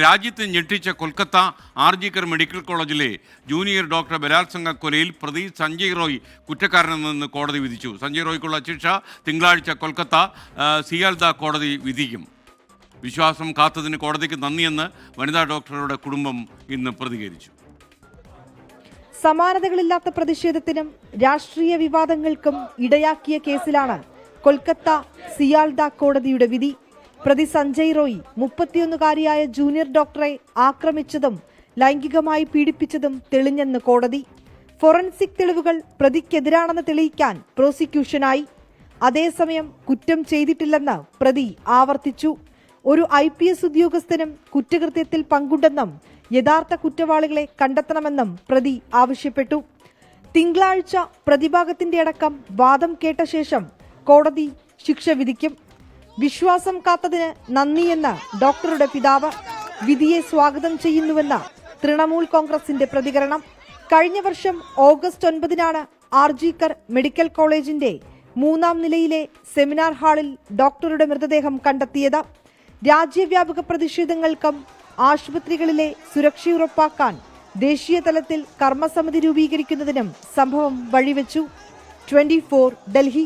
രാജ്യത്ത് ഞെട്ടിച്ച കൊൽക്കത്ത ആർജിക്കർ മെഡിക്കൽ കോളേജിലെ ജൂനിയർ ഡോക്ടർ ബലാത്സംഗ കൊലയിൽ പ്രതി സഞ്ജയ് റോയ് കുറ്റക്കാരനെന്ന് കോടതി വിധിച്ചു. സഞ്ജയ് റോയ്ക്കുള്ള ശിക്ഷ തിങ്കളാഴ്ച കൊൽക്കത്ത സിയാൽദ കോടതി വിധിക്കും. വിശ്വാസം കാത്തതിന് കോടതിക്ക് നന്ദിയെന്ന് വനിതാ ഡോക്ടറുടെ കുടുംബം ഇന്ന് പ്രതികരിച്ചു. സമാനതകളില്ലാത്ത പ്രതിഷേധത്തിനും രാഷ്ട്രീയ വിവാദങ്ങൾക്കും ഇടയാക്കിയ കേസിലാണ് കൊൽക്കത്ത സിയാൽദ കോടതിയുടെ വിധി. പ്രതി സഞ്ജയ് റോയ് 31-കാരിയായ ജൂനിയർ ഡോക്ടറെ ആക്രമിച്ചതും ലൈംഗികമായി പീഡിപ്പിച്ചതും തെളിഞ്ഞെന്ന് കോടതി. ഫോറൻസിക് തെളിവുകൾ പ്രതിക്കെതിരാണെന്ന് തെളിയിക്കാൻ പ്രോസിക്യൂഷനായി. അതേസമയം കുറ്റം ചെയ്തിട്ടില്ലെന്ന് പ്രതി ആവർത്തിച്ചു. ഒരു IPS ഉദ്യോഗസ്ഥനും കുറ്റകൃത്യത്തിൽ പങ്കുണ്ടെന്നും യഥാർത്ഥ കുറ്റവാളികളെ കണ്ടെത്തണമെന്നും പ്രതി ആവശ്യപ്പെട്ടു. തിങ്കളാഴ്ച പ്രതിഭാഗത്തിന്റെ അടക്കം വാദം കേട്ട ശേഷം കോടതി ശിക്ഷ വിധിക്കും. വിശ്വാസം കാത്തതിന് നന്ദിയെന്ന് ഡോക്ടറുടെ പിതാവ്. വിധിയെ സ്വാഗതം ചെയ്യുന്നുവെന്ന് തൃണമൂൽ കോൺഗ്രസിന്റെ പ്രതികരണം. കഴിഞ്ഞ വർഷം ഓഗസ്റ്റ് 9-നാണ് ആർജിക്കർ മെഡിക്കൽ കോളേജിന്റെ 3-ാം നിലയിലെ സെമിനാർ ഹാളിൽ ഡോക്ടറുടെ മൃതദേഹം കണ്ടെത്തിയത്. രാജ്യവ്യാപക പ്രതിഷേധങ്ങൾക്കും ആശുപത്രികളിലെ സുരക്ഷ ഉറപ്പാക്കാൻ ദേശീയ തലത്തിൽ കർമ്മസമിതി രൂപീകരിക്കുന്നതിനും സംഭവം വഴിവെച്ചു. 24 ഡൽഹി.